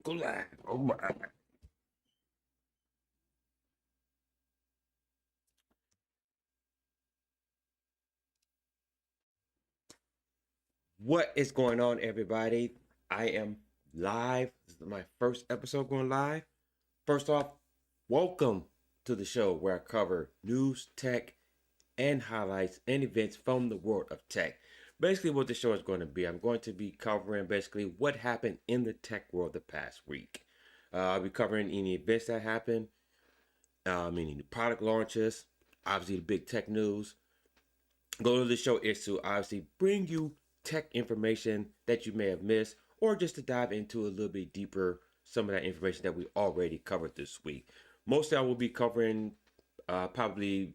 Go live. Oh my. What is going on, everybody? I am live. This is my first episode going live. First off, welcome to the show where I cover news, tech, and highlights and events from the world of tech. Basically, what the show is going to be, I'm going to be covering basically what happened in the tech world the past week. I'll be covering any events that happened, any product launches, obviously the big tech news. The goal of the show is to obviously bring you tech information that you may have missed, or just to dive into a little bit deeper some of that information that we already covered this week. Mostly, I will be covering probably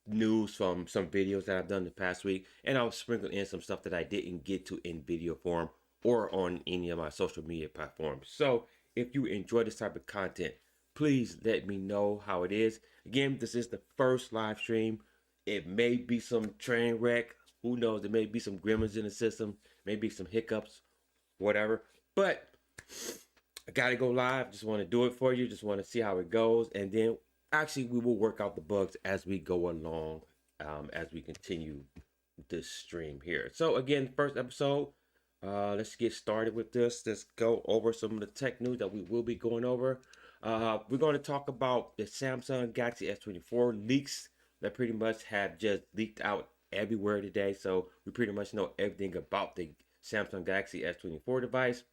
news from some videos that I've done the past week, and I'll sprinkle in some stuff that I didn't get to in video form or on any of my social media platforms. So, if you enjoy this type of content, please let me know how it is. Again, this is the first live stream. It may be some train wreck. Who knows? There may be some gremlins in the system, maybe some hiccups, whatever. But I gotta go live. Just want to do it for you. Just want to see how it goes, and then actually we will work out the bugs as we go along, as we continue this stream here. So again, first episode. Let's get started with this. Let's go over some of the tech news that we will be going over. We're going to talk about the Samsung Galaxy S24 leaks that pretty much have just leaked out everywhere today. So we pretty much know everything about the Samsung Galaxy S24 device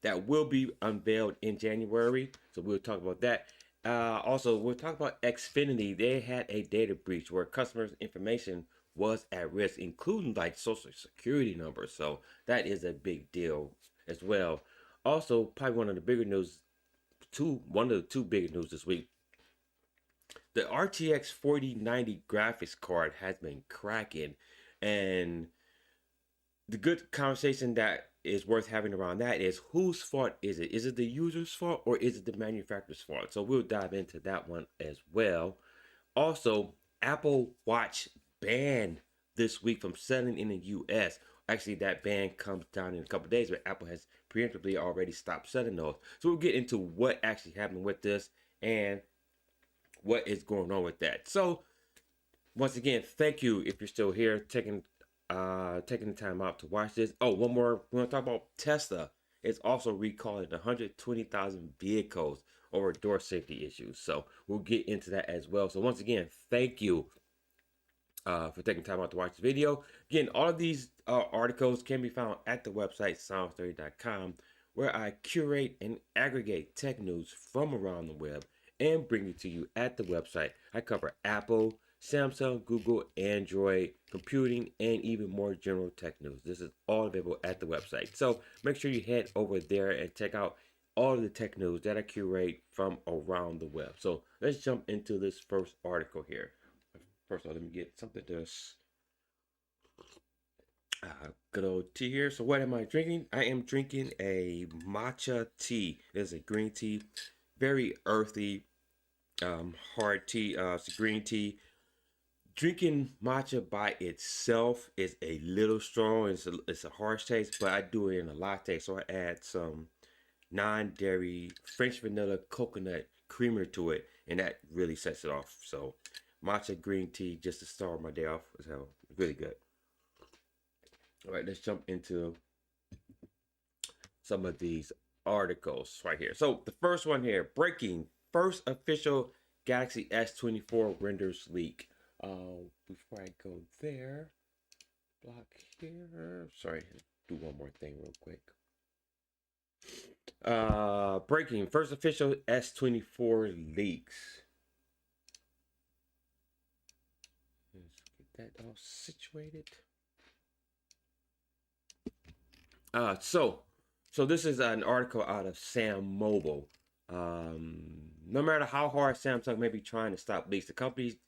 that will be unveiled in January. So we'll talk about that. Also, we'll talk about Xfinity. They had a data breach where customers' information was at risk, including like social security numbers. So that is a big deal as well. Also, probably one of the bigger news, one of the two bigger news this week. The RTX 4090 graphics card has been cracking, and the good conversation that is worth having around that is whose fault is it? Is it the user's fault or is it the manufacturer's fault? So we'll dive into that one as well. Also, Apple Watch banned this week from selling in the US. Actually, that ban comes down in a couple days, but Apple has preemptively already stopped selling those. So we'll get into what actually happened with this and what is going on with that. So once again, thank you if you're still here taking the time out to watch this. Oh, one more. We're gonna talk about Tesla. It's also recalling 120,000 vehicles over door safety issues. So we'll get into that as well. So once again, thank you for taking time out to watch the video. Again, all of these articles can be found at the website sounds30.com, where I curate and aggregate tech news from around the web and bring it to you at the website. I cover Apple, Samsung, Google, Android, computing, and even more general tech news. This is all available at the website. So make sure you head over there and check out all of the tech news that I curate from around the web. So let's jump into this first article here. First of all, let me get something to good old tea here. So what am I drinking? I am drinking a matcha tea. It's a green tea, very earthy, hard tea. It's a green tea. Drinking matcha by itself is a little strong. It's a harsh taste, but I do it in a latte. So I add some non-dairy French vanilla coconut creamer to it, and that really sets it off. So matcha green tea just to start my day off is really good. All right, let's jump into some of these articles right here. So the first one here, breaking first official Galaxy S24 renders leak. Before I go there, block here. Sorry, do one more thing real quick. Breaking first official S24 leaks. Let's get that all situated. So this is an article out of Sam Mobile. No matter how hard Samsung may be trying to stop leaks, the company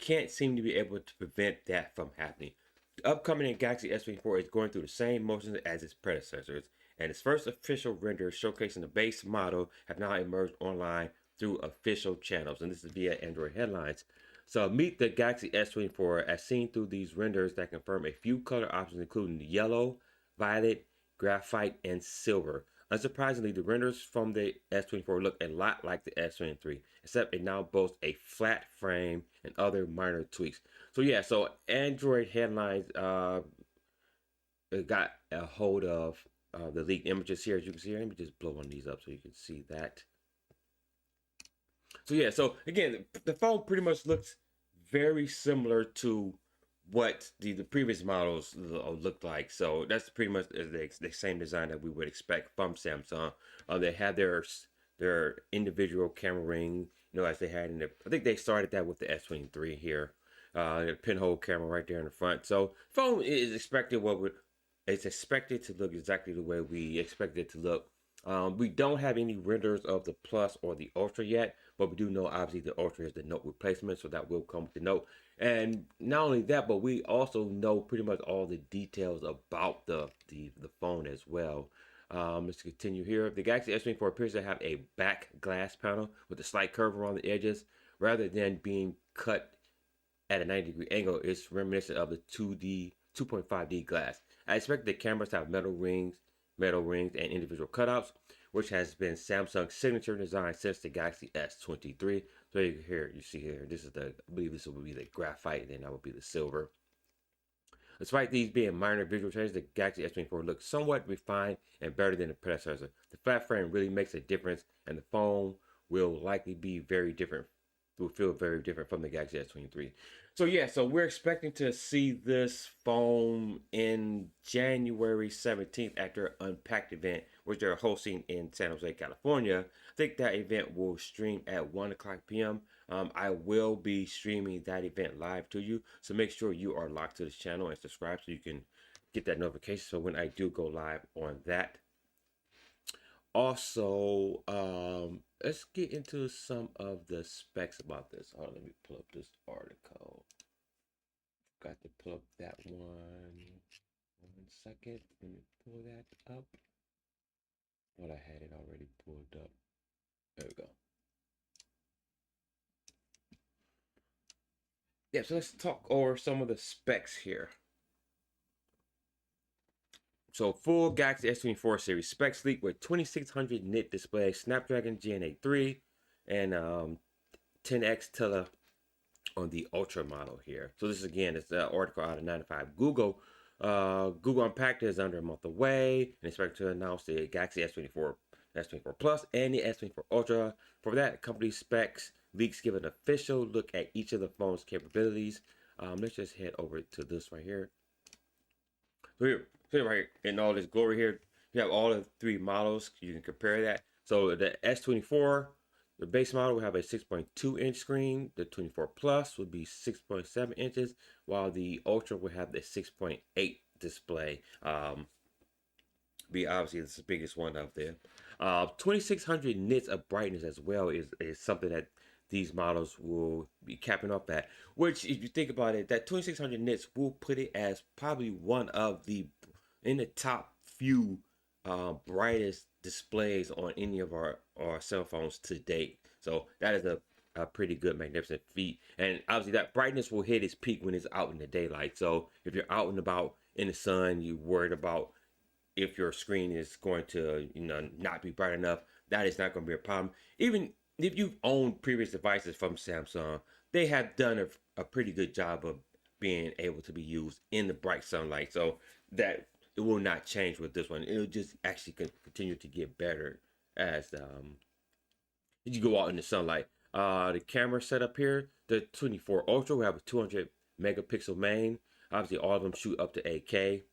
can't seem to be able to prevent that from happening. The upcoming Galaxy S24 is going through the same motions as its predecessors, and its first official renders showcasing the base model have now emerged online through official channels, and this is via Android headlines. So meet the Galaxy S24 as seen through these renders that confirm a few color options including yellow, violet, graphite, and silver. Unsurprisingly, the renders from the S24 look a lot like the S23, except it now boasts a flat frame and other minor tweaks. So yeah, so Android headlines got a hold of the leaked images here, as you can see here. Let me just blow one of these up so you can see that. So yeah, so again, the phone pretty much looks very similar to what the previous models looked like. So that's pretty much the same design that we would expect from Samsung. They have their individual camera ring, as they had in the. I think they started that with the S23 here. The pinhole camera right there in the front. So phone is expected it's expected to look exactly the way we expect it to look. We don't have any renders of the Plus or the Ultra yet, but we do know obviously the Ultra is the Note replacement, so that will come with the Note. And not only that, but we also know pretty much all the details about the phone as well. Let's continue here. The Galaxy S24 appears to have a back glass panel with a slight curve around the edges, rather than being cut at a 90-degree angle. It's reminiscent of the 2.5D glass. I expect the cameras to have metal rings, and individual cutouts, which has been Samsung's signature design since the Galaxy S23. So you see here, this is I believe this will be the graphite, and then that will be the silver. Despite these being minor visual changes, the Galaxy S24 looks somewhat refined and better than the predecessor. The flat frame really makes a difference, and the phone will likely be very different. Will feel very different from the Galaxy S23. So yeah, so we're expecting to see this phone in January 17th at their Unpacked event, which they're hosting in San Jose, California. I think that event will stream at 1 o'clock p.m. I will be streaming that event live to you, so make sure you are locked to this channel and subscribe so you can get that notification. So when I do go live on that. Also, let's get into some of the specs about this. Hold on, let me pull up this article. Got to pull up that one. 1 second. Let me pull that up. Thought I had it already pulled up. There we go. Yeah, so let's talk over some of the specs here. So full Galaxy S24 series specs leak with 2600 nit display, Snapdragon Gen 8 3, and 10x tele on the Ultra model here. So this again is the article out of 95 Google. Google Unpacked is under a month away and expected to announce the Galaxy S24, S24 Plus, and the S24 Ultra. For that, company specs leaks give an official look at each of the phone's capabilities. Let's just head over to this right here. So here right here, in all this glory here, you have all the three models. You can compare that. So the S24, the base model will have a 6.2 inch screen. The 24 Plus would be 6.7 inches, while the Ultra will have the 6.8 display. Be obviously it's the biggest one out there. 2600 nits of brightness as well is something that these models will be capping up at. Which, if you think about it, that 2600 nits will put it as probably one of the in the top few brightest displays on any of our cell phones to date. So that is a pretty good, magnificent feat. And obviously that brightness will hit its peak when it's out in the daylight. So if you're out and about in the sun, you're worried about if your screen is going to not be bright enough, that is not going to be a problem. Even if you've owned previous devices from Samsung, they have done a pretty good job of being able to be used in the bright sunlight. So that it will not change with this one. It'll just actually continue to get better as you go out in the sunlight. The camera setup here, the 24 Ultra will have a 200 megapixel main. Obviously, all of them shoot up to 8K.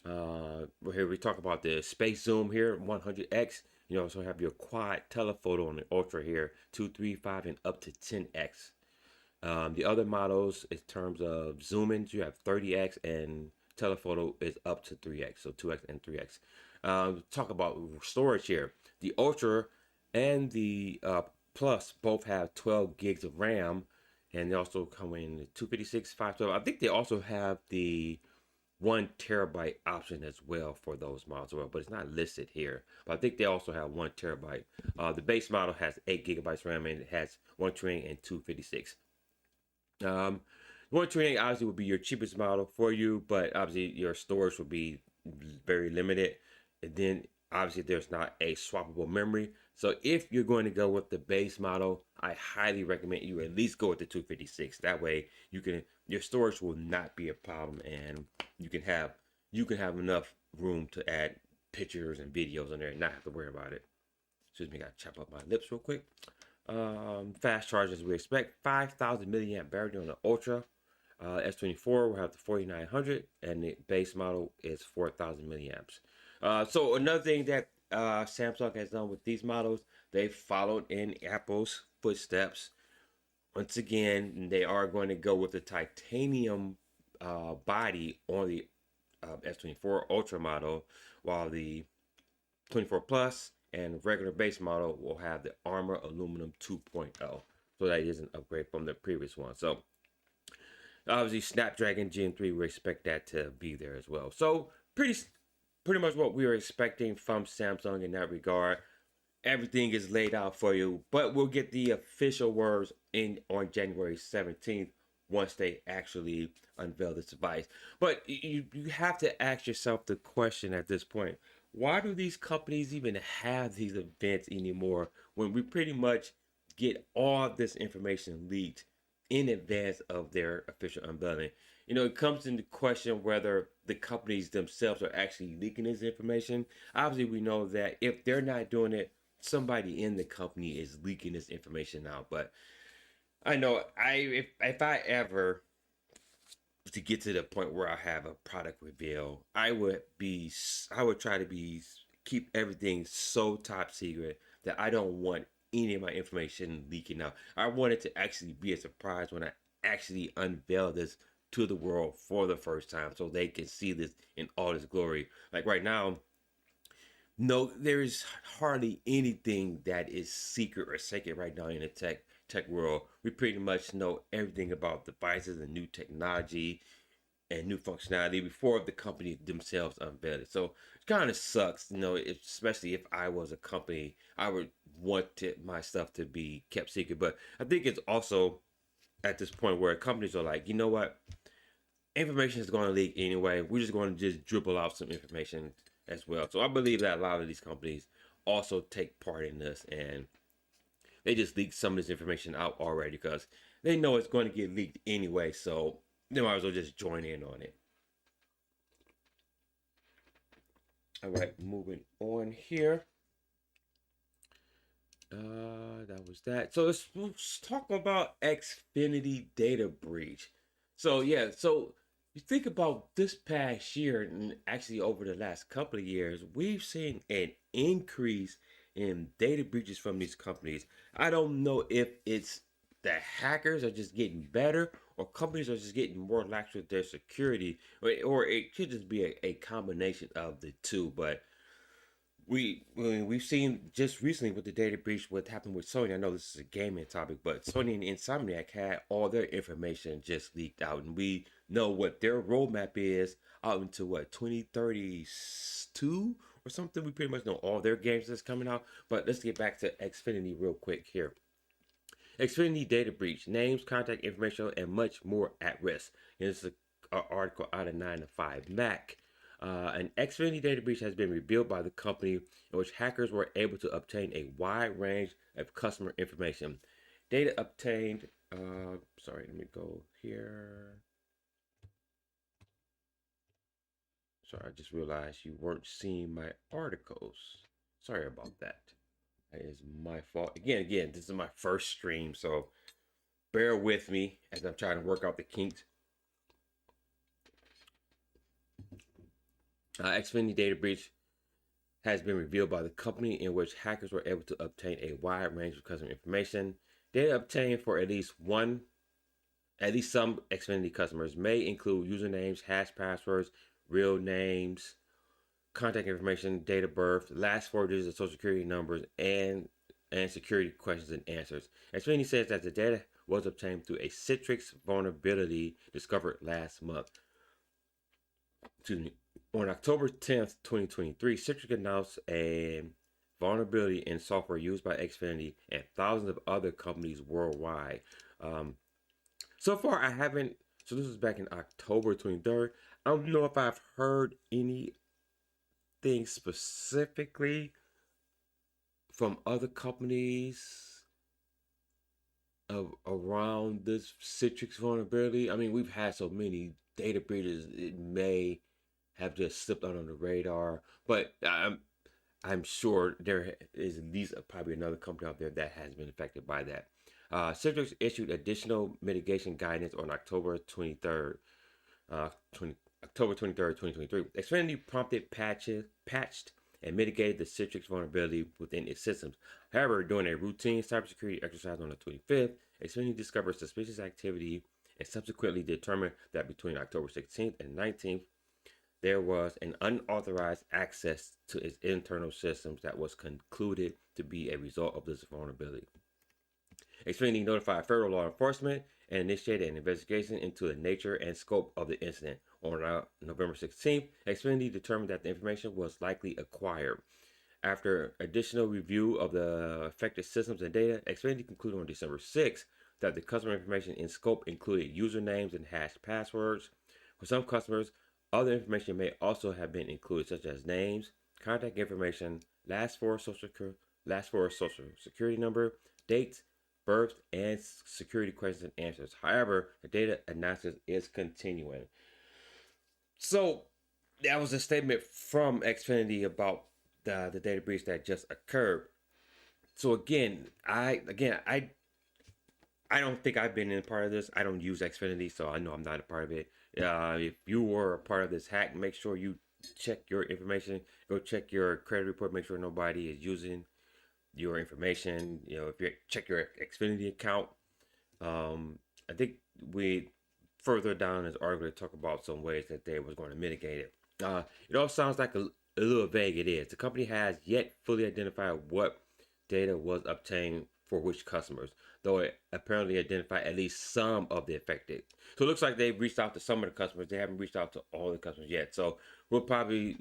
Here we talk about the space zoom here, 100x. You also have your quad telephoto on the Ultra here, 2, 3, 5, and up to 10x. The other models, in terms of zoom ins, you have 30x, and telephoto is up to 3x, so 2x and 3x. Talk about storage here. The Ultra and the Plus both have 12 gigs of RAM, and they also come in 256, 512. I think they also have the 1 terabyte option as well for those models as well, but it's not listed here. But I think they also have 1 terabyte. The base model has 8 gigabytes RAM, and it has 128 and 256. 128 obviously would be your cheapest model for you, but obviously your storage will be very limited. And then Obviously, there's not a swappable memory. So if you're going to go with the base model, I highly recommend you at least go with the 256. That way, your storage will not be a problem, and you can have enough room to add pictures and videos on there and not have to worry about it. Excuse me, I gotta chop up my lips real quick. Fast charge as we expect, 5,000 milliamp battery on the Ultra. S24 will have the 4900, and the base model is 4,000 milliamps. So another thing that Samsung has done with these models, they followed in Apple's footsteps. Once again, they are going to go with the titanium body on the S24 Ultra model, while the 24 Plus and regular base model will have the Armor Aluminum 2.0. So that is an upgrade from the previous one. So obviously, Snapdragon Gen 3, we expect that to be there as well. So pretty much what we were expecting from Samsung in that regard. Everything is laid out for you, but we'll get the official words in on January 17th once they actually unveil this device. But you have to ask yourself the question at this point: why do these companies even have these events anymore when we pretty much get all this information leaked in advance of their official unveiling? You know, it comes into question whether the companies themselves are actually leaking this information. Obviously, we know that if they're not doing it, somebody in the company is leaking this information out. But I know if I ever to get to the point where I have a product reveal, I would try to keep everything so top secret that I don't want any of my information leaking out. I want it to actually be a surprise when I actually unveil this to the world for the first time, so they can see this in all its glory. Like right now, no, there is hardly anything that is secret or sacred right now in the tech world. We pretty much know everything about devices and new technology and new functionality before the company themselves unveil it. So it kind of sucks, you know, especially if I was a company, I would want my stuff to be kept secret. But I think it's also at this point where companies are like, you know what, information is going to leak anyway. We're just going to just dribble out some information as well. So I believe that a lot of these companies also take part in this, and they just leak some of this information out already because they know it's going to get leaked anyway. So they might as well just join in on it. All right, moving on here. That was that. So let's talk about Xfinity data breach. So yeah, so you think about this past year and actually over the last couple of years, we've seen an increase in data breaches from these companies. I don't know if it's the hackers are just getting better or companies are just getting more lax with their security, or it could just be a combination of the two. But we've seen just recently with the data breach what happened with Sony. I know this is a gaming topic, but Sony and Insomniac had all their information just leaked out, and we know what their roadmap is out into what 2032 or something. We pretty much know all their games that's coming out. But let's get back to Xfinity real quick here. Xfinity data breach: names, contact information, and much more at risk. And this is an article out of 9 to 5 Mac. An Xfinity data breach has been revealed by the company in which hackers were able to obtain a wide range of customer information. Data obtained. Sorry, let me go here. Sorry, I just realized you weren't seeing my articles. Sorry about that. That is my fault. Again, this is my first stream, so bear with me as I'm trying to work out the kinks. Xfinity data breach has been revealed by the company in which hackers were able to obtain a wide range of customer information. Data obtained for at least some Xfinity customers may include usernames, hash passwords, real names, contact information, date of birth, last 4 digits of social security numbers, and security questions and answers. Xfinity says that the data was obtained through a Citrix vulnerability discovered last month. On October 10th, 2023, Citrix announced a vulnerability in software used by Xfinity and thousands of other companies worldwide. So far, I haven't. So this was back in October 23rd. I don't know if I've heard anything anything specifically from other companies around this Citrix vulnerability. I mean, we've had so many data breaches, it may have just slipped under the radar, but I'm sure there is at least probably another company out there that has been affected by that. Citrix issued additional mitigation guidance on October 23rd, 2023. Xfinity prompted patched and mitigated the Citrix vulnerability within its systems. However, during a routine cybersecurity exercise on the 25th, Xfinity discovered suspicious activity and subsequently determined that between October 16th and 19th, there was an unauthorized access to its internal systems that was concluded to be a result of this vulnerability. Xfinity notified federal law enforcement and initiated an investigation into the nature and scope of the incident. On November 16th, Xfinity determined that the information was likely acquired. After additional review of the affected systems and data, Xfinity concluded on December 6th that the customer information in scope included usernames and hashed passwords. For some customers, other information may also have been included, such as names, contact information, last four social security number, dates, births, and security questions and answers. However, the data analysis is continuing. So that was a statement from Xfinity about the data breach that just occurred. So I don't think I've been in part of this. I don't use Xfinity, so I know I'm not a part of it. If you were a part of this hack, make sure you check your information. Go check your credit report. Make sure nobody is using your information. You know, if you check your Xfinity account. I think we further down in this article talk about some ways that they was going to mitigate it. It all sounds like a little vague. It is. The company has yet fully identified what data was obtained for which customers, though it apparently identified at least some of the affected. So it looks like they've reached out to some of the customers. They haven't reached out to all the customers yet. So we'll probably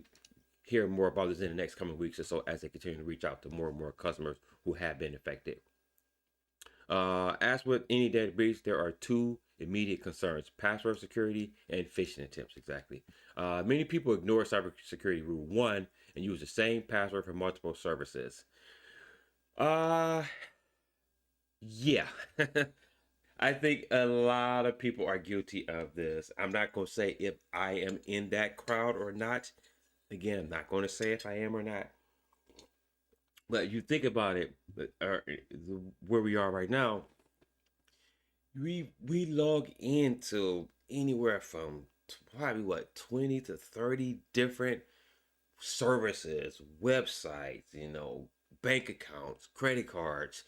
hear more about this in the next coming weeks or so as they continue to reach out to more and more customers who have been affected. As with any data breach, there are two immediate concerns: password security and phishing attempts. Exactly. Many people ignore cybersecurity rule 1 and use the same password for multiple services. Yeah. I think a lot of people are guilty of this. I'm not going to say if I am in that crowd or not. Again, I'm not going to say if I am or not. But you think about it, where we are right now, we log into anywhere from probably 20 to 30 different services, websites, bank accounts, credit cards,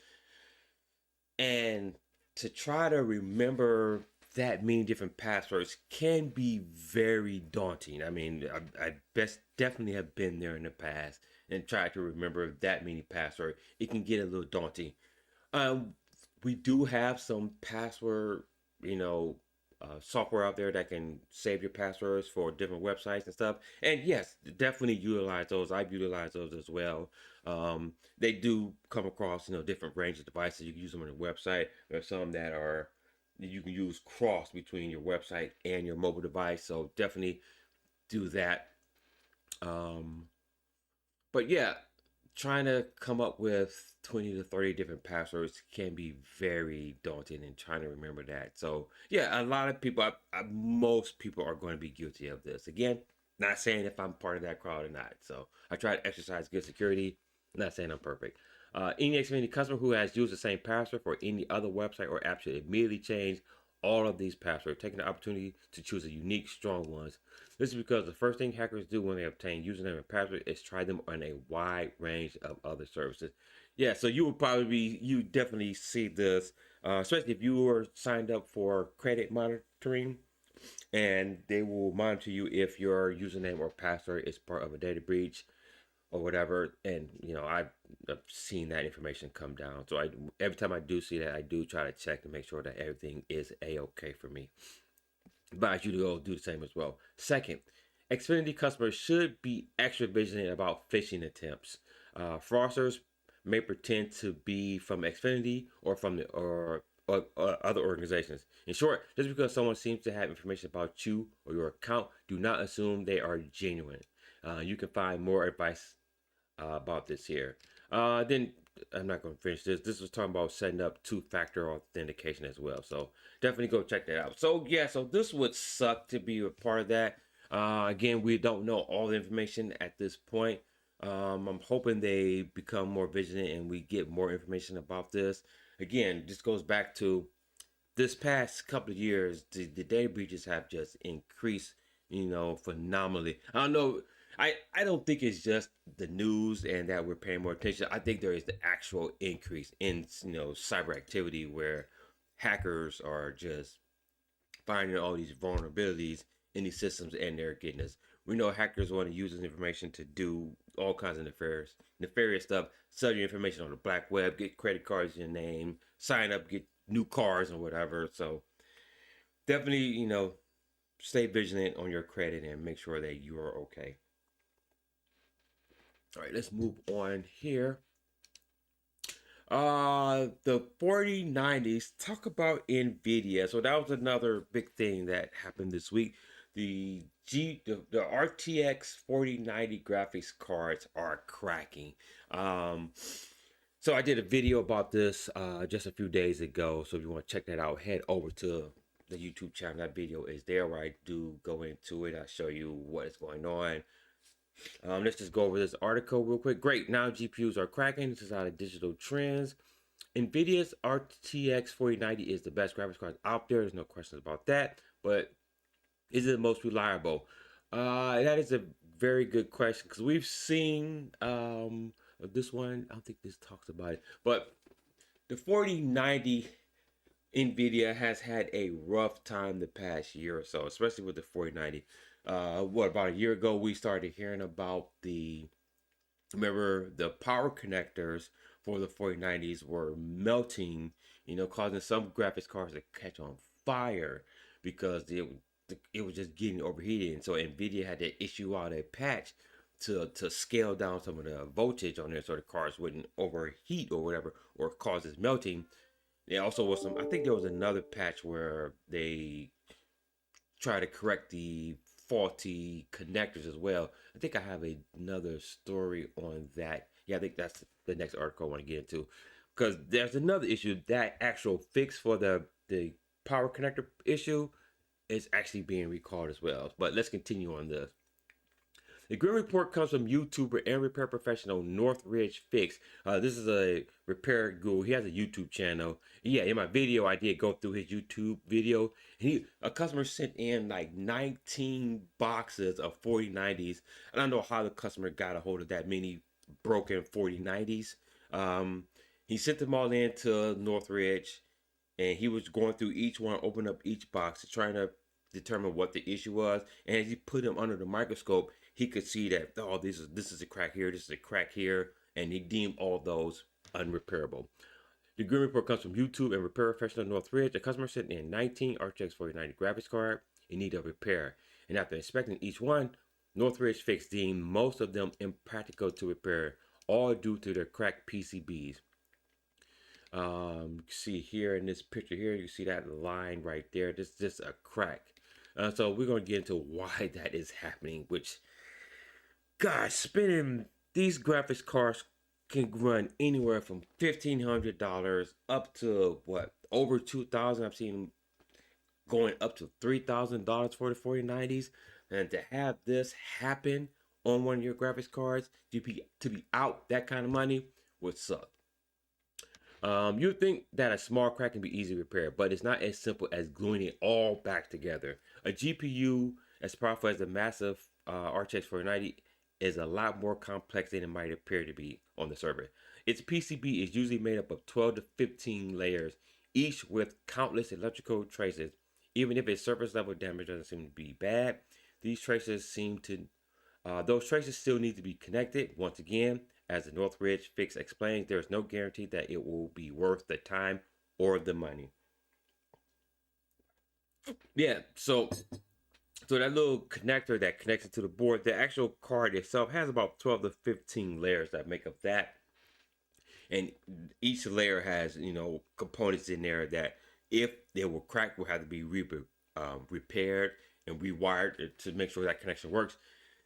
and to try to remember that many different passwords can be very daunting. I mean, I definitely have been there in the past and tried to remember that many passwords. It can get a little daunting. We do have some password, software out there that can save your passwords for different websites and stuff. And yes, definitely utilize those. I've utilized those as well. They do come across, different range of devices. You can use them on a website. There's some that are you can use cross between your website and your mobile device. So definitely do that. But yeah, trying to come up with 20 to 30 different passwords can be very daunting and trying to remember that. So yeah, a lot of people, most people are going to be guilty of this. Again, not saying if I'm part of that crowd or not. So I try to exercise good security. Not saying I'm perfect. Any Xfinity customer who has used the same password for any other website or app should immediately change all of these passwords, taking the opportunity to choose a unique, strong ones. This is because the first thing hackers do when they obtain username and password is try them on a wide range of other services. Yeah, so you definitely see this, especially if you were signed up for credit monitoring, and they will monitor you if your username or password is part of a data breach or whatever. And I've seen that information come down. So every time I do see that, I do try to check to make sure that everything is a-okay for me. Advise you to go do the same as well. Second, Xfinity customers should be extra vigilant about phishing attempts. Fraudsters may pretend to be from Xfinity or from or other organizations. In short, just because someone seems to have information about you or your account, do not assume they are genuine. You can find more advice about this here. Then I'm not going to finish this. This was talking about setting up two-factor authentication as well. So definitely go check that out. So yeah, so this would suck to be a part of that. Again, we don't know all the information at this point. I'm hoping they become more vigilant and we get more information about this. Again, this goes back to this past couple of years, the data breaches have just increased, phenomenally. I don't know. I don't think it's just the news and that we're paying more attention. I think there is the actual increase in cyber activity where hackers are just finding all these vulnerabilities in these systems and they're getting us. We know hackers want to use this information to do all kinds of nefarious stuff, sell your information on the black web, get credit cards in your name, sign up, get new cars or whatever. So definitely, stay vigilant on your credit and make sure that you are okay. All right, let's move on here. The 4090s, talk about NVIDIA. So that was another big thing that happened this week. The RTX 4090 graphics cards are cracking. So I did a video about this just a few days ago. So if you want to check that out, head over to the YouTube channel. That video is there where I do go into it. I show you what is going on. Let's just go over this article real quick. Great, now GPUs are cracking. This is out of Digital Trends. NVIDIA's RTX 4090 is the best graphics card out there. There's no questions about that. But is it the most reliable? That is a very good question because we've seen this one. I don't think this talks about it, but the 4090 NVIDIA has had a rough time the past year or so, especially with the 4090. About a year ago, we started hearing about remember the power connectors for the 4090s were melting, causing some graphics cards to catch on fire because it was just getting overheated. And so NVIDIA had to issue out a patch to scale down some of the voltage on there so the cards wouldn't overheat or whatever or causes melting. There also was I think there was another patch where they try to correct the faulty connectors as well. I think I have another story on that. Yeah, I think that's the next article I want to get into because there's another issue. That actual fix for the power connector issue is actually being recalled as well. But let's continue on this. The grim report comes from YouTuber and repair professional Northridge Fix. This is a repair guru. He has a YouTube channel. Yeah, in my video, I did go through his YouTube video. A customer sent in like 19 boxes of 4090s. I don't know how the customer got a hold of that many broken 4090s. He sent them all in to Northridge, and he was going through each one, opening up each box, trying to determine what the issue was. And as he put them under the microscope, he could see that this is a crack here, this is a crack here, and he deemed all those unrepairable. The grim report comes from YouTube and repair professional Northridge. A customer sent in 19 RTX 4090 graphics card in need of repair, and after inspecting each one, Northridge Fix deemed most of them impractical to repair, all due to their cracked PCBs. You can see here in this picture here, you see that line right there. This is just a crack. So we're going to get into why that is happening, which, gosh, spending these graphics cards can run anywhere from $1,500 up to over $2,000. I've seen going up to $3,000 for the 4090s, and to have this happen on one of your graphics cards to be out that kind of money would suck. You'd think that a small crack can be easy to repair, but it's not as simple as gluing it all back together. A GPU as powerful as the massive RTX 4090 is a lot more complex than it might appear to be on the surface. Its PCB is usually made up of 12 to 15 layers, each with countless electrical traces. Even if its surface level damage doesn't seem to be bad, those traces still need to be connected. Once again, as the Northridge Fix explains, there is no guarantee that it will be worth the time or the money. Yeah, so that little connector that connects it to the board, the actual card itself has about 12 to 15 layers that make up that. And each layer has, components in there that if they were cracked will have to be repaired and rewired to make sure that connection works.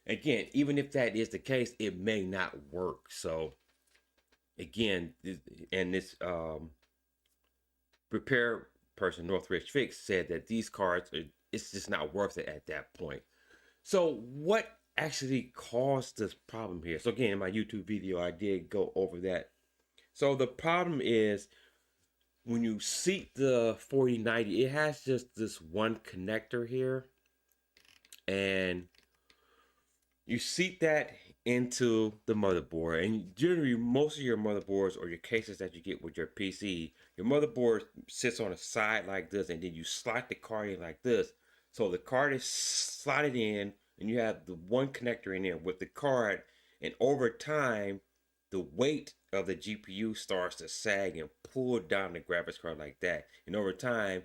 Again, even if that is the case, it may not work. So again, and this repair person, Northridge Fix, said that these cards it's just not worth it at that point. So what actually caused this problem here? So again, in my YouTube video, I did go over that. So the problem is when you seat the 4090, it has just this one connector here, and you seat that into the motherboard. And generally, most of your motherboards or your cases that you get with your PC, your motherboard sits on a side like this, and then you slide the card in like this. So the card is slotted in, and you have the one connector in there with the card. And over time, the weight of the GPU starts to sag and pull down the graphics card like that. And over time,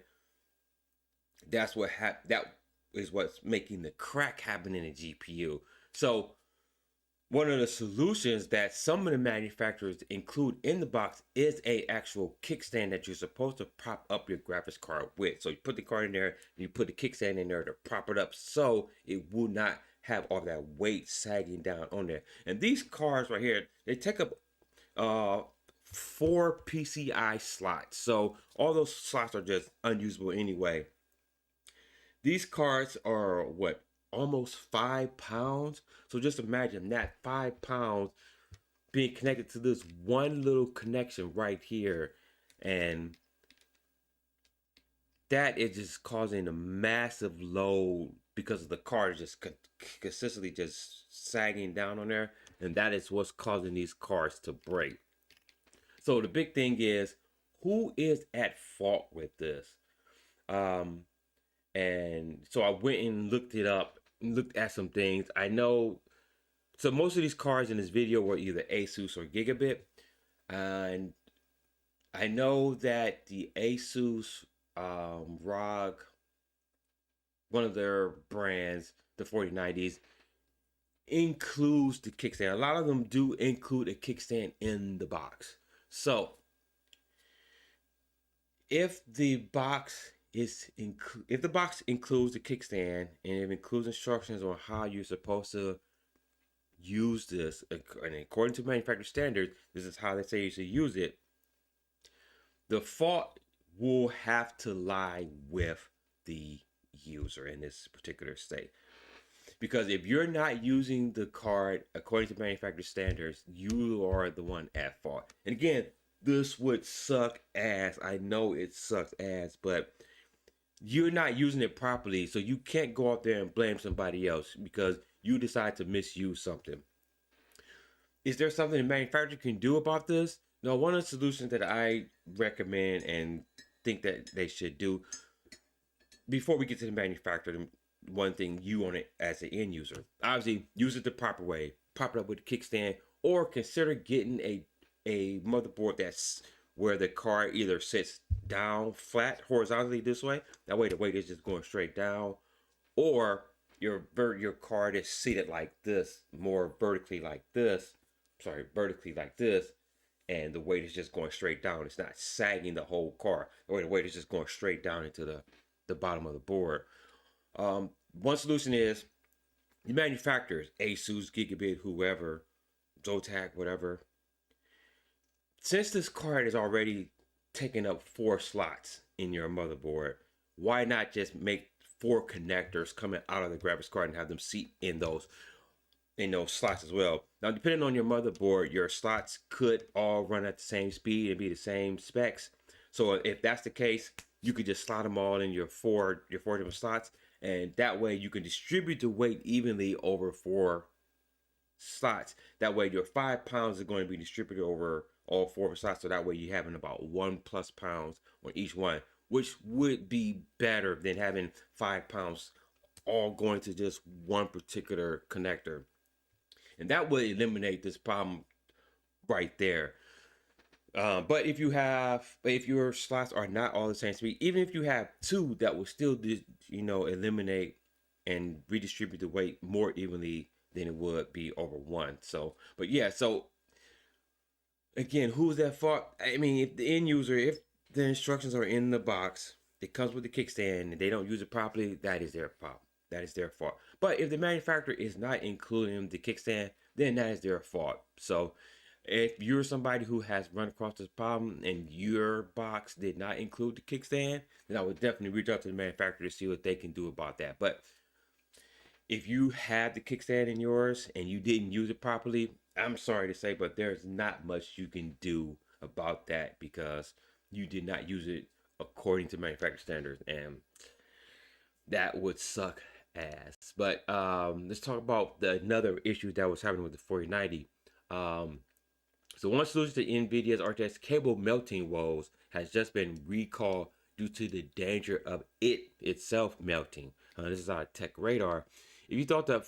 that is what's making the crack happen in the GPU. So one of the solutions that some of the manufacturers include in the box is a actual kickstand that you're supposed to prop up your graphics card with. So you put the card in there and you put the kickstand in there to prop it up so it will not have all that weight sagging down on there. And these cards right here, they take up 4 PCI slots. So all those slots are just unusable anyway. These cards are what, almost 5 pounds. So just imagine that 5 pounds being connected to this one little connection right here, and that is just causing a massive load because the card is just consistently just sagging down on there, and that is what's causing these cards to break. So the big thing is, who is at fault with this? And so I went and looked it up, looked at some things. I know, so most of these cards in this video were either Asus or Gigabit. And I know that the Asus ROG, one of their brands, the 4090s, includes the kickstand. A lot of them do include a kickstand in the box. So if the box if the box includes the kickstand and it includes instructions on how you're supposed to use this, and according to manufacturer standards, this is how they say you should use it, the fault will have to lie with the user in this particular state. Because if you're not using the card according to manufacturer standards, you are the one at fault. And again, this would suck ass. I know it sucks ass, but you're not using it properly, so you can't go out there and blame somebody else because you decide to misuse something. Is there something the manufacturer can do about this? No, one of the solutions that I recommend and think that they should do before we get to the manufacturer, one thing you want it as an end user, obviously use it the proper way, prop it up with a kickstand, or consider getting a motherboard that's where the card either sits down flat horizontally this way, that way the weight is just going straight down, or your card is seated like this, more vertically like this, and the weight is just going straight down. It's not sagging the whole card. The weight is just going straight down into the bottom of the board. One solution is the manufacturers, Asus, Gigabit, whoever, Zotac, whatever. Since this card is already taking up 4 slots in your motherboard, why not just make 4 connectors coming out of the graphics card and have them seat in those slots as well? Now, depending on your motherboard, your slots could all run at the same speed and be the same specs. So if that's the case, you could just slot them all in your four different slots, and that way you can distribute the weight evenly over 4 slots. That way your 5 pounds is going to be distributed over all 4 slots, so that way you're having about 1+ pounds on each one, which would be better than having 5 pounds all going to just one particular connector. And that would eliminate this problem right there. But if your slots are not all the same speed, even if you have 2, that will still eliminate and redistribute the weight more evenly than it would be over 1. So, but yeah, so again, who's at fault? I mean, if the end user, if the instructions are in the box, it comes with the kickstand, and they don't use it properly, that is their problem. that is their fault. But if the manufacturer is not including the kickstand, then that is their fault. So if you're somebody who has run across this problem and your box did not include the kickstand, then I would definitely reach out to the manufacturer to see what they can do about that. But if you have the kickstand in yours and you didn't use it properly, I'm sorry to say, but there's not much you can do about that because you did not use it according to manufacturer standards, and that would suck ass. But let's talk about another issue that was happening with the 4090. So one solution to NVIDIA's RTX cable melting woes has just been recalled due to the danger of it itself melting. This is on Tech Radar. If you thought the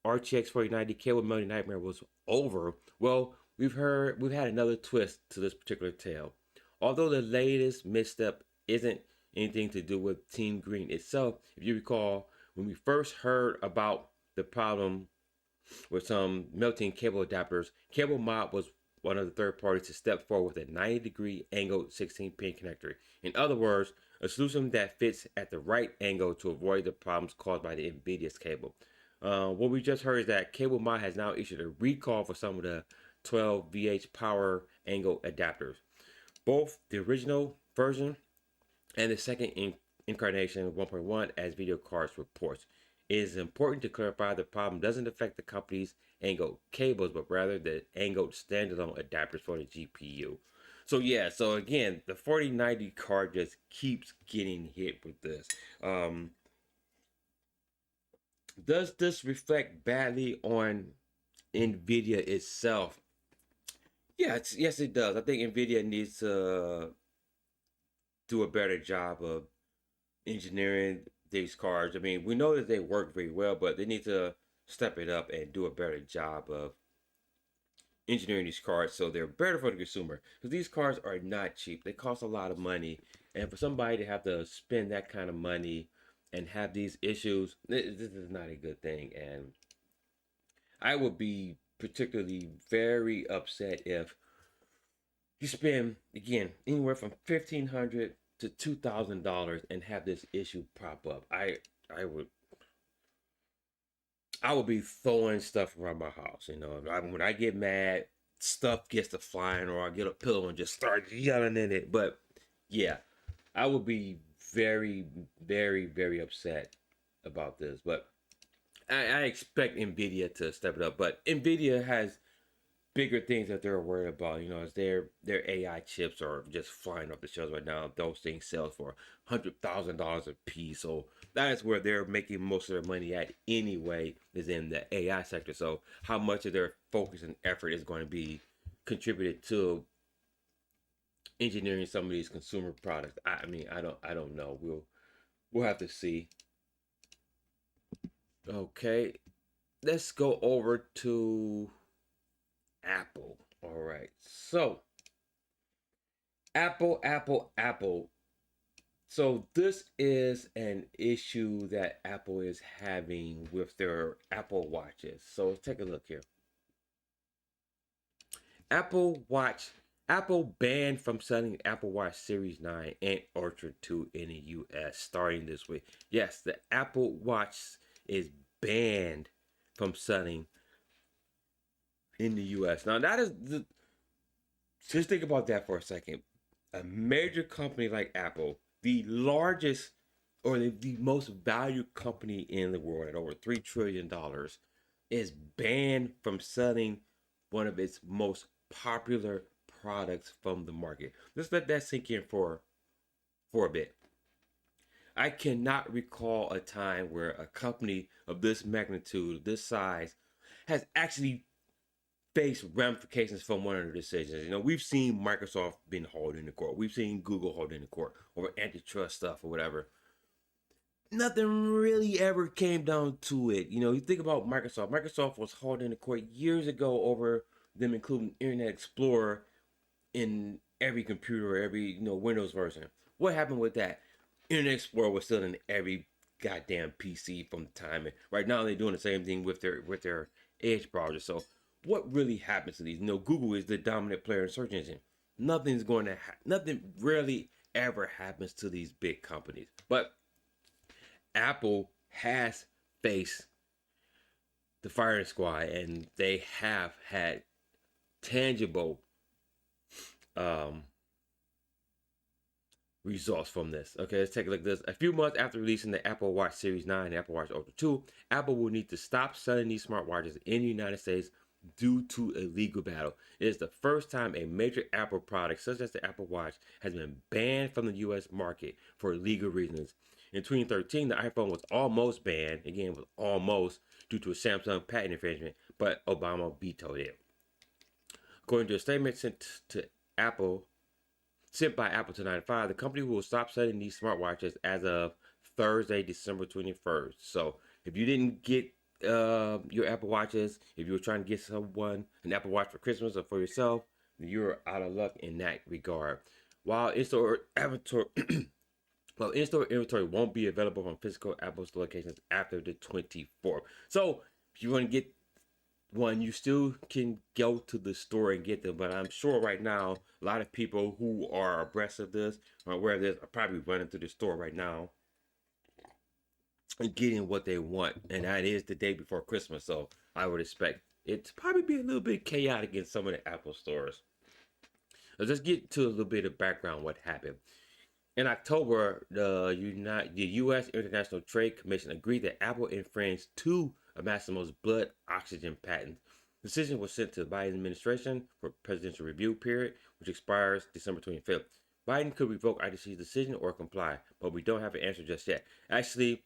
RTX 4090 cable melting nightmare was over, well, we've had another twist to this particular tale. Although the latest misstep isn't anything to do with Team Green itself, if you recall, when we first heard about the problem with some melting cable adapters, Cable Mod was one of the third parties to step forward with a 90-degree angled 16-pin connector. In other words, a solution that fits at the right angle to avoid the problems caused by the NVIDIA's cable. What we just heard is that Cable Mod has now issued a recall for some of the 12 VH power angle adapters. Both the original version and the second incarnation 1.1 as video cards reports. It is important to clarify the problem doesn't affect the company's angled cables, but rather the angled standalone adapters for the GPU. So yeah, so again, the 4090 card just keeps getting hit with this. Does this reflect badly on NVIDIA itself? Yes, it does. I think NVIDIA needs to do a better job of engineering these cards. I mean, we know that they work very well, but they need to step it up and do a better job of engineering these cards so they're better for the consumer. Because these cards are not cheap. They cost a lot of money. And for somebody to have to spend that kind of money and have these issues, this is not a good thing. And I would be particularly very upset if you spend, again, anywhere from $1,500 to $2,000 and have this issue pop up. I would be throwing stuff around my house. You know, when I get mad, stuff gets to flying, or I get a pillow and just start yelling in it. But yeah, I would be very, very, very upset about this. But I expect NVIDIA to step it up. But NVIDIA has bigger things that they're worried about. You know, as their AI chips are just flying off the shelves right now. Those things sell for $100,000 a piece. So that is where they're making most of their money at anyway, is in the AI sector. So how much of their focus and effort is going to be contributed to engineering some of these consumer products? I mean, I don't know. We'll have to see. Okay, let's go over to Apple. All right. So, Apple. So, this is an issue that Apple is having with their Apple Watches. So, let's take a look here. Apple banned from selling Apple Watch Series 9 and Ultra 2 in the US starting this week. Yes, the Apple Watch is banned from selling in the US. Now that is just think about that for a second. A major company like Apple, the largest or the most valued company in the world at over $3 trillion, is banned from selling one of its most popular products from the market. Let's let that sink in for a bit. I cannot recall a time where a company of this magnitude, this size, has actually faced ramifications from one of their decisions. You know, we've seen Microsoft being hauled into court. We've seen Google hauled into court over antitrust stuff or whatever. Nothing really ever came down to it. You know, you think about Microsoft. Microsoft was hauled into court years ago over them including Internet Explorer in every computer or every, Windows version. What happened with that? Internet Explorer was still in every goddamn PC from the time. And right now they're doing the same thing with their Edge browser. So what really happens to these? Google is the dominant player in search engine. Nothing rarely ever happens to these big companies. But Apple has face the firing squad, and they have had tangible um, results from this. Okay, let's take a look at this. A few months after releasing the Apple Watch Series 9 and Apple Watch Ultra 2, Apple will need to stop selling these smartwatches in the United States due to a legal battle. It is the first time a major Apple product, such as the Apple Watch, has been banned from the US market for legal reasons. In 2013, the iPhone was almost banned, again, was almost, due to a Samsung patent infringement, but Obama vetoed it. According to a statement sent by Apple to 95, the company will stop selling these smartwatches as of Thursday, December 21st. So if you didn't get your Apple Watches, if you were trying to get someone an Apple Watch for Christmas or for yourself, you're out of luck in that regard. While in-store inventory, in-store inventory won't be available from physical Apple locations after the 24th. So if you want to get one, you still can go to the store and get them, but I'm sure right now a lot of people who are abreast of this or aware of this are probably running to the store right now and getting what they want, and that is the day before Christmas. So I would expect it to probably be a little bit chaotic in some of the Apple stores. Let's get to a little bit of background what happened. In October, the U.S. International Trade Commission agreed that Apple infringed two of Masimo's blood oxygen patents. The decision was sent to the Biden administration for presidential review period, which expires December 25th. Biden could revoke ITC's decision or comply, but we don't have an answer just yet. Actually,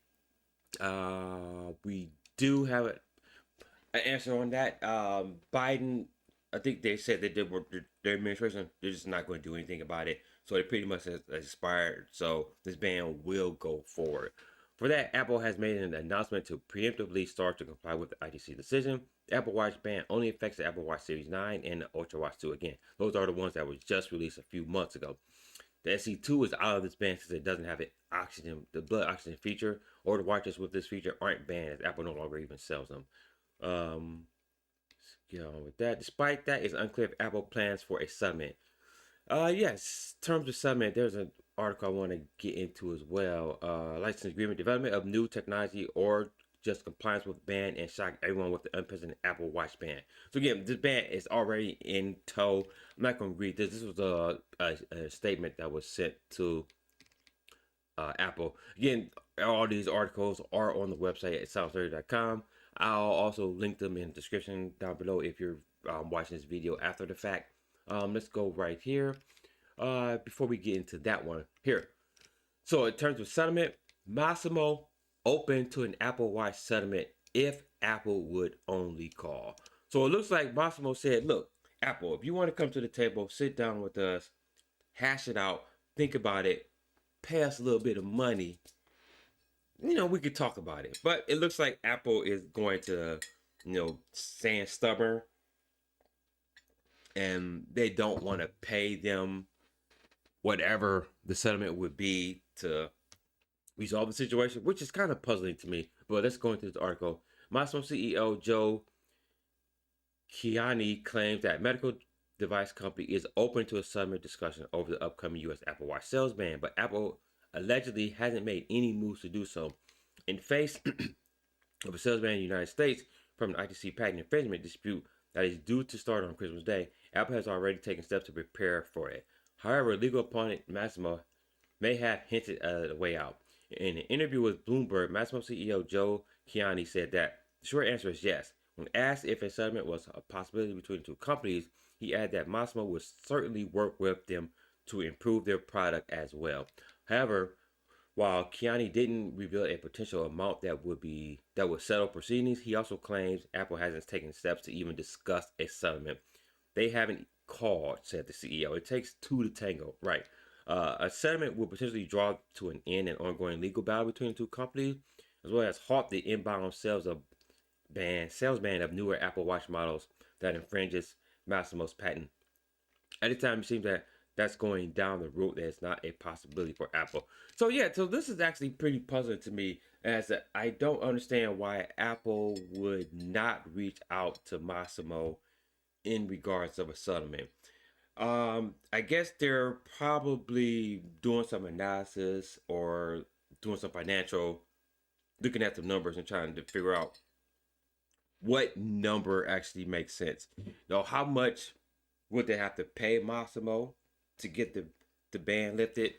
we do have an answer on that. Biden, I think they said that their administration, they're just not going to do anything about it. So it pretty much has expired. So this ban will go forward. For that, Apple has made an announcement to preemptively start to comply with the ITC decision. The Apple Watch ban only affects the Apple Watch Series 9 and the Ultra Watch 2. Again, those are the ones that were just released a few months ago. The SE2 is out of this ban since it doesn't have the blood oxygen feature, or the watches with this feature aren't banned as Apple no longer even sells them. Let's get on with that. Despite that, it's unclear if Apple plans for a settlement. Yes, terms of settlement, there's an article I want to get into as well. License agreement, development of new technology, or just compliance with ban and shock everyone with the unprecedented Apple Watch ban. So again, this ban is already in tow. I'm not going to read this. This was a statement that was sent to Apple. Again, all these articles are on the website at sounds30.com. I'll also link them in the description down below if you're watching this video after the fact. Let's go right here. Before we get into that one, here. So in terms of settlement, Massimo open to an Apple Watch settlement if Apple would only call. So it looks like Massimo said, look, Apple, if you want to come to the table, sit down with us, hash it out, think about it, pay us a little bit of money, we could talk about it. But it looks like Apple is going to, stand stubborn, and they don't want to pay them whatever the settlement would be to resolve the situation, which is kind of puzzling to me. But let's go into this article. Massimo CEO Joe Kiani claims that medical device company is open to a settlement discussion over the upcoming U.S. Apple Watch sales ban, but Apple allegedly hasn't made any moves to do so. In face of a sales ban in the United States from an ITC patent infringement dispute that is due to start on Christmas Day, Apple has already taken steps to prepare for it. However, legal opponent Massimo may have hinted at a way out. In an interview with Bloomberg, Massimo CEO Joe Kiani said that the short answer is yes. When asked if a settlement was a possibility between the two companies, he added that Massimo would certainly work with them to improve their product as well. However, while Kiani didn't reveal a potential amount that would settle proceedings, he also claims Apple hasn't taken steps to even discuss a settlement. They haven't called, said the CEO. It takes two to tango, right? A settlement will potentially draw to an end an ongoing legal battle between the two companies, as well as halt the inbound sales ban of newer Apple Watch models that infringes Massimo's patent. At the time, it seems that that's going down the road that it's not a possibility for Apple. So this is actually pretty puzzling to me, as I don't understand why Apple would not reach out to Massimo in regards of a settlement. I guess they're probably doing some analysis or doing some financial looking at the numbers and trying to figure out what number actually makes sense. How much would they have to pay Massimo to get the ban lifted?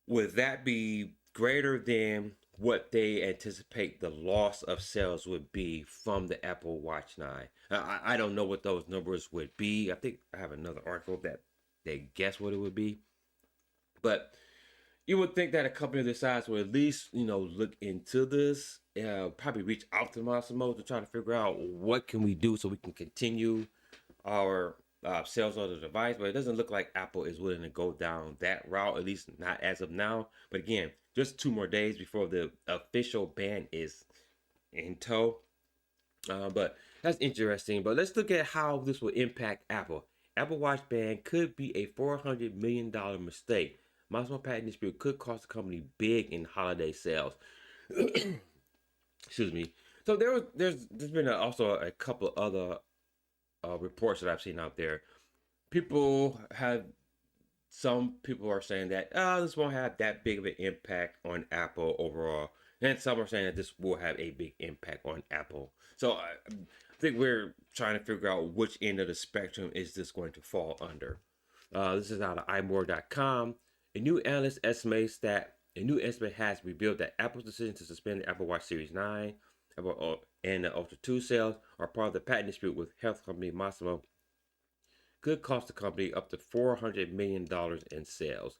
Would that be greater than what they anticipate the loss of sales would be from the Apple Watch 9? I don't know what those numbers would be. I think I have another article that they guess what it would be. But you would think that a company of this size would at least, look into this, probably reach out to Massimo to try to figure out what can we do so we can continue our sales of the device. But it doesn't look like Apple is willing to go down that route, at least not as of now. But again, just 2 more days before the official ban is in tow. But that's interesting. But let's look at how this will impact Apple. Apple Watch ban could be a $400 million mistake. Massimo patent dispute could cost the company big in holiday sales. Excuse me. So there's been also a couple of other reports that I've seen out there. Some people are saying that this won't have that big of an impact on Apple overall, and some are saying that this will have a big impact on Apple. So I think we're trying to figure out which end of the spectrum is this going to fall under. This is out of imore.com. A new estimate has revealed that Apple's decision to suspend the Apple Watch Series 9 and the Ultra 2 sales are part of the patent dispute with health company Massimo could cost the company up to $400 million in sales.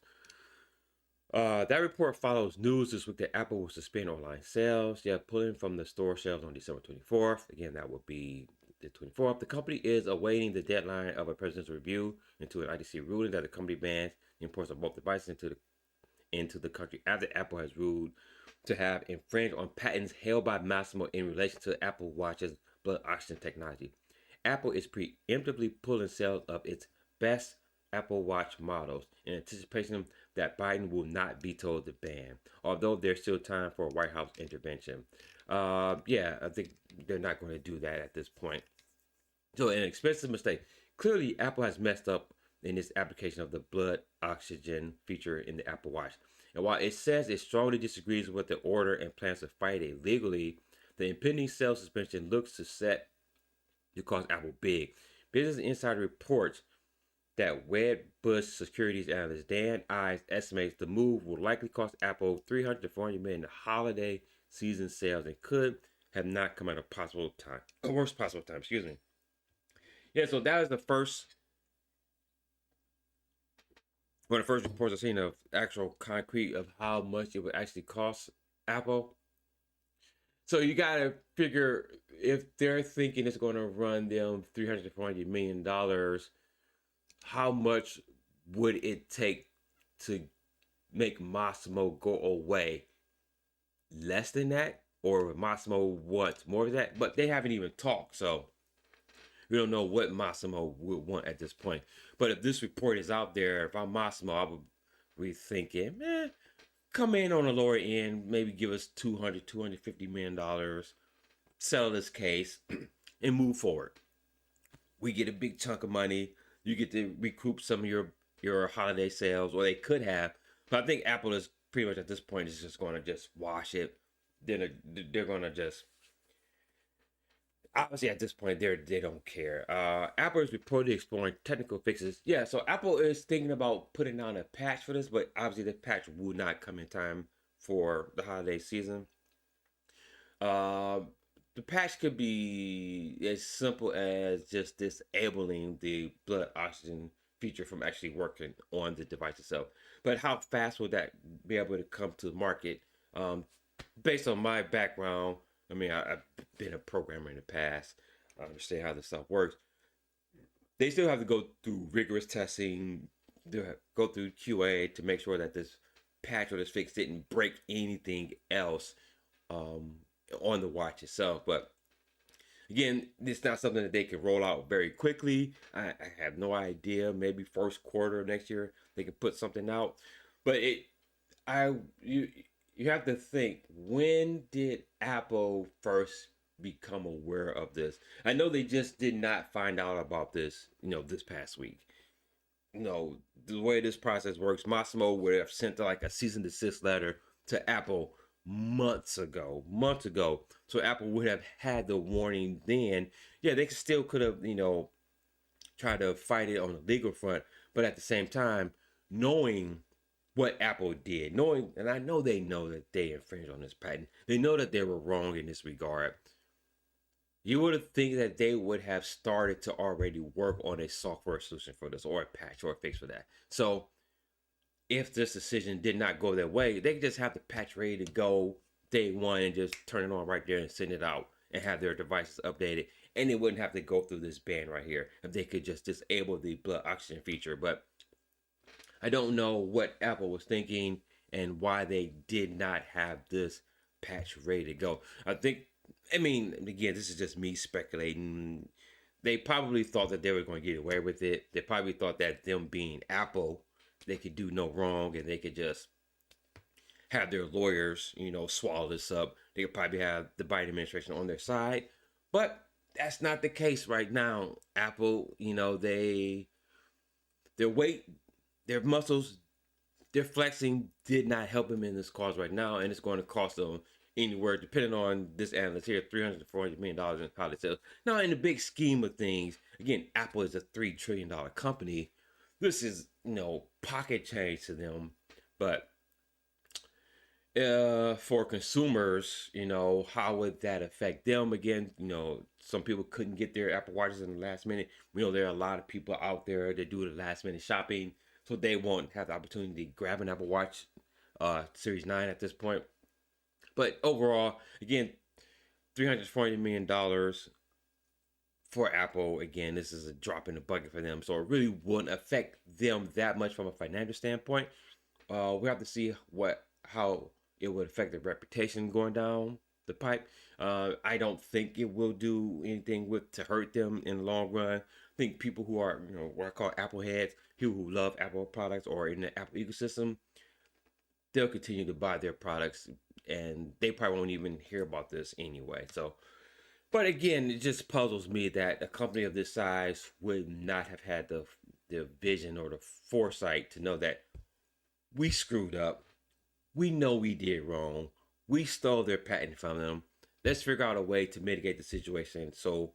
That report follows news this week that Apple will suspend online sales, pulling from the store shelves on December 24th. Again, that would be the 24th. The company is awaiting the deadline of a presidential review into an ITC ruling that the company bans the imports of both devices into the country after Apple has ruled to have infringed on patents held by Massimo in relation to Apple Watch's blood oxygen technology. Apple is preemptively pulling sales of its best Apple Watch models in anticipation that Biden will not veto the ban, although there's still time for a White House intervention. I think they're not going to do that at this point. So, an expensive mistake. Clearly, Apple has messed up in its application of the blood oxygen feature in the Apple Watch. And while it says it strongly disagrees with the order and plans to fight it legally, the impending sales suspension looks to cost Apple big. Business Insider reports that Wedbush Securities analyst Dan Ives estimates the move will likely cost Apple $300 to $400 million in holiday season sales and could have not come at a worst possible time. Excuse me. Yeah, so that is one of the first reports I've seen of actual concrete of how much it would actually cost Apple. So you gotta figure if they're thinking it's going to run them $300 to $400 million, how much would it take to make Massimo go away? Less than that, or Massimo wants more of that? But they haven't even talked, so we don't know what Massimo would want at this point. But if this report is out there, if I'm Massimo, I would be thinking, come in on the lower end, maybe give us $250 million, settle this case, and move forward. We get a big chunk of money. You get to recoup some of your holiday sales, or they could have. But I think Apple is pretty much at this point is just going to just wash it. They're going to just, obviously at this point they don't care. Apple is reportedly exploring technical fixes. Yeah, so Apple is thinking about putting on a patch for this, but obviously the patch will not come in time for the holiday season. The patch could be as simple as just disabling the blood oxygen feature from actually working on the device itself. But how fast will that be able to come to market? Based on my background, I've been a programmer in the past. I understand how this stuff works. They still have to go through rigorous testing, go through QA to make sure that this patch or this fix didn't break anything else on the watch itself. But again, it's not something that they can roll out very quickly. I have no idea. Maybe first quarter of next year they can put something out. But you have to think, when did Apple first become aware of this? I know they just did not find out about this, this past week. The way this process works, Massimo would have sent like a cease and desist letter to Apple months ago. So Apple would have had the warning then. Yeah, they still could have, tried to fight it on the legal front, but at the same time, knowing what Apple did, knowing, and I know they know that they infringed on this patent, they know that they were wrong in this regard. You would think that they would have started to already work on a software solution for this, or a patch, or a fix for that. So if this decision did not go their way, they could just have the patch ready to go day one and just turn it on right there and send it out and have their devices updated. And they wouldn't have to go through this ban right here if they could just disable the blood oxygen feature. But I don't know what Apple was thinking and why they did not have this patch ready to go. Again, this is just me speculating. They probably thought that they were going to get away with it. They probably thought that them being Apple, they could do no wrong and they could just have their lawyers, swallow this up. They could probably have the Biden administration on their side. But that's not the case right now. Apple, their weight, their muscles, their flexing did not help them in this cause right now, and it's going to cost them anywhere, depending on this analyst here, $300 to $400 million in product sales. Now, in the big scheme of things, again, Apple is a $3 trillion company. This is, pocket change to them, but for consumers, how would that affect them? Again, some people couldn't get their Apple Watches in the last minute. We know there are a lot of people out there that do the last minute shopping, so they won't have the opportunity to grab an Apple Watch Series 9 at this point. But overall, again, $340 million for Apple. Again, this is a drop in the bucket for them, so it really wouldn't affect them that much from a financial standpoint. We have to see how it would affect their reputation going down the pipe. I don't think it will do anything to hurt them in the long run. I think people who are, what I call Apple heads, people who love Apple products or in the Apple ecosystem, they'll continue to buy their products, and they probably won't even hear about this anyway. So, but again, it just puzzles me that a company of this size would not have had the vision or the foresight to know that we screwed up. We know we did wrong. We stole their patent from them. Let's figure out a way to mitigate the situation. So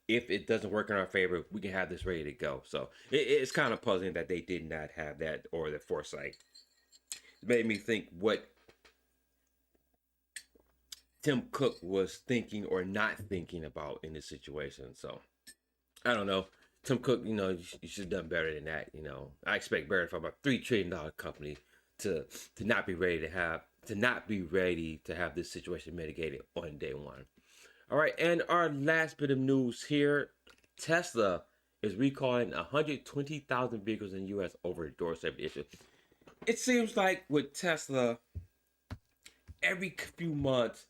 if it doesn't work in our favor, we can have this ready to go. So it's kind of puzzling that they did not have that or the foresight. It made me think what Tim Cook was thinking or not thinking about in this situation. So I don't know. Tim Cook, you should have done better than that. I expect better from a $3 trillion company to not be ready to have this situation mitigated on day one. All right, and our last bit of news here: Tesla is recalling 120,000 vehicles in the U.S. over door safety issue. It seems like with Tesla, every few months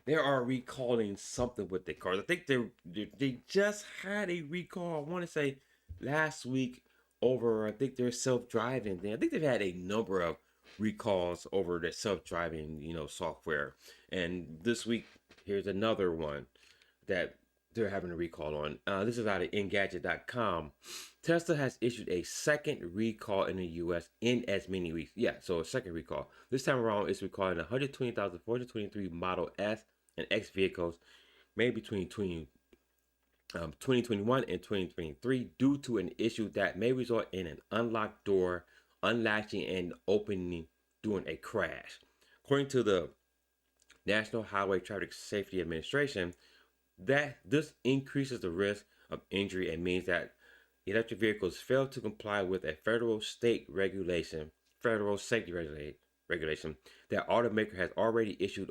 they are recalling something with their cars. I think they just had a recall, I want to say last week, over, I think, their self-driving thing. I think they've had a number of recalls over their self-driving, software. And this week, here's another one that they're having a recall on. This is out of Engadget.com. Tesla has issued a second recall in the U.S. in as many weeks. Yeah, so a second recall. This time around, it's recalling 120,423 Model S and X vehicles made between 2021 and 2023 due to an issue that may result in an unlocked door unlatching and opening during a crash. According to the National Highway Traffic Safety Administration, that this increases the risk of injury and means that electric vehicles fail to comply with a federal safety regulation that automaker has already issued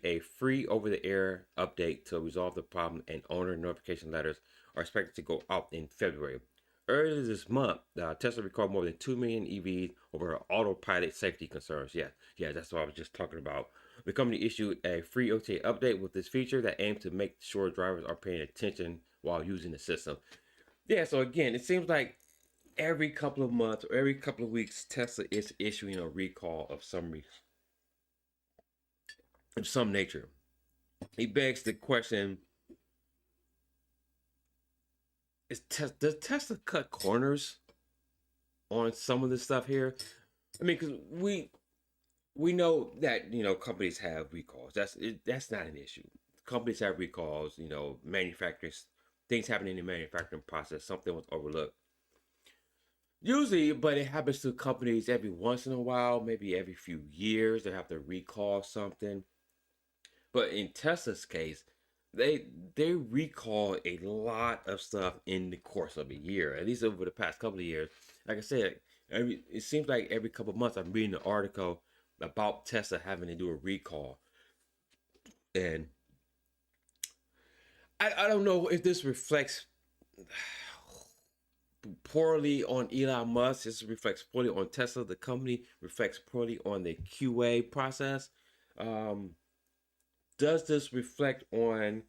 a free over-the-air update to resolve the problem, and owner notification letters are expected to go out in February. Earlier this month, Tesla recalled more than 2 million EVs over autopilot safety concerns. Yeah, that's what I was just talking about. The company issued a free OTA update with this feature that aims to make sure drivers are paying attention while using the system. Yeah, so again, it seems like every couple of months or every couple of weeks, Tesla is issuing a recall of some nature. It begs the question: does Tesla cut corners on some of this stuff here? I mean, because we know that companies have recalls. That's not an issue. Companies have recalls. Manufacturing things happen in the manufacturing process. Something was overlooked. Usually, but it happens to companies every once in a while, maybe every few years. They have to recall something. But in Tesla's case, they they recall a lot of stuff in the course of a year. At least over the past couple of years. Like I said, it seems like every couple of months I'm reading an article about Tesla having to do a recall, and I don't know if this reflects poorly on Elon Musk. This reflects poorly on Tesla. The company reflects poorly on the QA process. Um, does this reflect on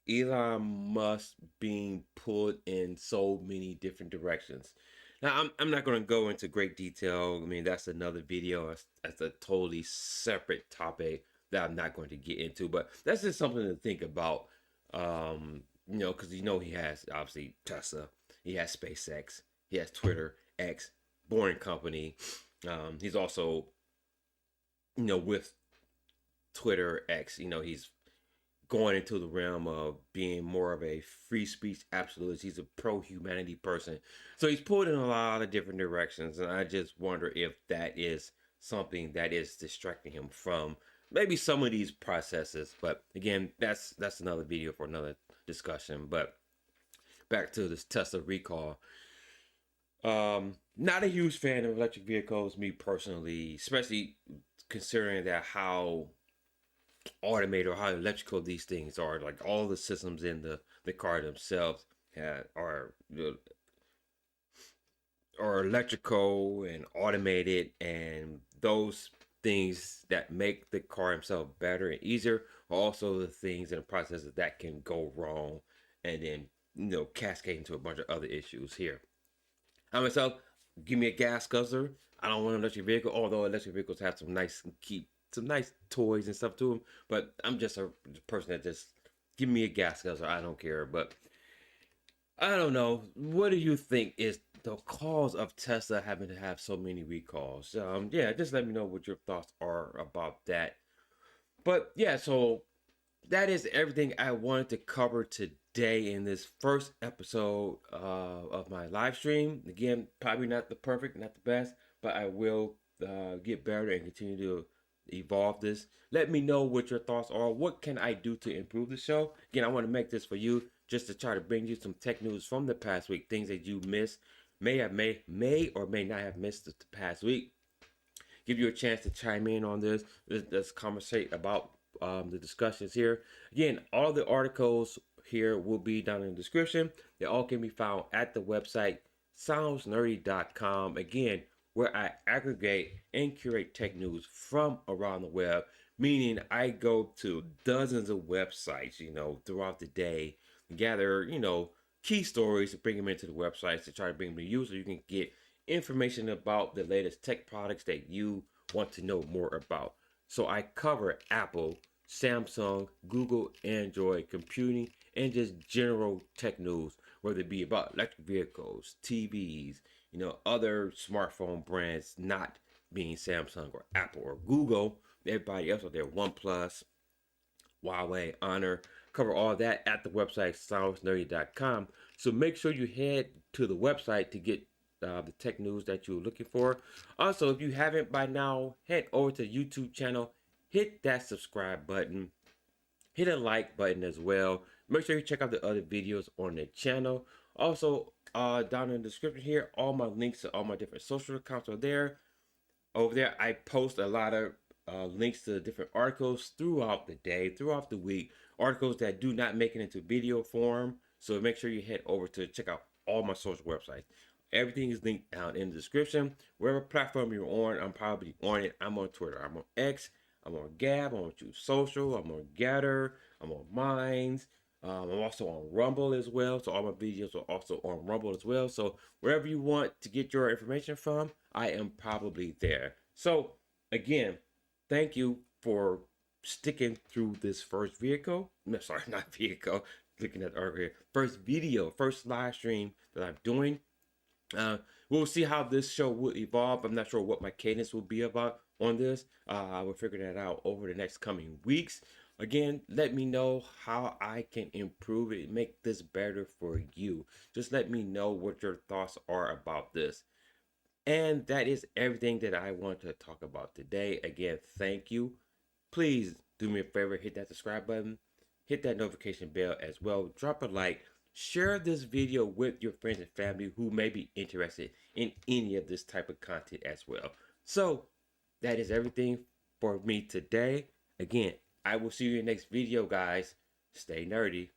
Elon Musk being pulled in so many different directions? Now, I'm not going to go into great detail. I mean, that's another video. That's a totally separate topic that I'm not going to get into. But that's just something to think about. Because he has obviously Tesla, he has SpaceX, he has Twitter, X, Boring Company. He's also, with Twitter, X, he's going into the realm of being more of a free speech absolutist. He's a pro humanity person. So he's pulled in a lot of different directions. And I just wonder if that is something that is distracting him from maybe some of these processes. But again, that's another video for another discussion. But back to this Tesla recall. Not a huge fan of electric vehicles, me personally, especially considering that how automated or how electrical these things are. Like all the systems in the car themselves are electrical and automated, and those things that make the car itself better and easier are also the things in the processes that can go wrong and then cascade into a bunch of other issues here. I myself, give me a gas guzzler. I don't want an electric vehicle, although electric vehicles have some nice toys and stuff to them. But I'm just a person that just give me a gas guzzler. I don't care. But I don't know. What do you think is the cause of Tesla having to have so many recalls? Yeah, just let me know what your thoughts are about that. But yeah, so that is everything I wanted to cover today in this first episode of my live stream. Again, probably not the perfect, not the best, but I will get better and continue to evolve this. Let me know what your thoughts are. What can I do to improve the show? Again, I want to make this for you just to try to bring you some tech news from the past week, things that you missed, may or may not have missed the past week. Give you a chance to chime in on this. Let's conversate about the discussions here. Again, all the articles here will be down in the description. They all can be found at the website soundsnerdy.com. Again, where I aggregate and curate tech news from around the web, meaning I go to dozens of websites, throughout the day, gather, key stories to bring them into the websites to try to bring them to you so you can get information about the latest tech products that you want to know more about. So I cover Apple, Samsung, Google, Android, computing, and just general tech news, whether it be about electric vehicles, TVs, other smartphone brands not being Samsung or Apple or Google, everybody else out there, OnePlus, Huawei, Honor, cover all that at the website soundsnerdy.com. So make sure you head to the website to get the tech news that you're looking for. Also, if you haven't by now, head over to the YouTube channel, hit that subscribe button, hit a like button as well. Make sure you check out the other videos on the channel. Also, down in the description here, all my links to all my different social accounts are there. Over there, I post a lot of links to different articles throughout the day, throughout the week, articles that do not make it into video form. So make sure you head over to check out all my social websites. Everything is linked down in the description. Wherever platform you're on, I'm probably on it. I'm on Twitter. I'm on X. I'm on Gab. I'm on Truth Social. I'm on Gather. I'm on Minds. I'm also on Rumble as well. So all my videos are also on Rumble as well. So wherever you want to get your information from, I am probably there. So again, thank you for sticking through this first vehicle. No, sorry, not vehicle. Looking at the article here. First video, first live stream that I'm doing. We'll see how this show will evolve. I'm not sure what my cadence will be about on this. I will figure that out over the next coming weeks. Again, let me know how I can improve it, make this better for you. Just let me know what your thoughts are about this. And that is everything that I want to talk about today. Again, thank you. Please do me a favor, hit that subscribe button, hit that notification bell as well. Drop a like, share this video with your friends and family who may be interested in any of this type of content as well. So that is everything for me today. Again, I will see you in the next video, guys. Stay nerdy.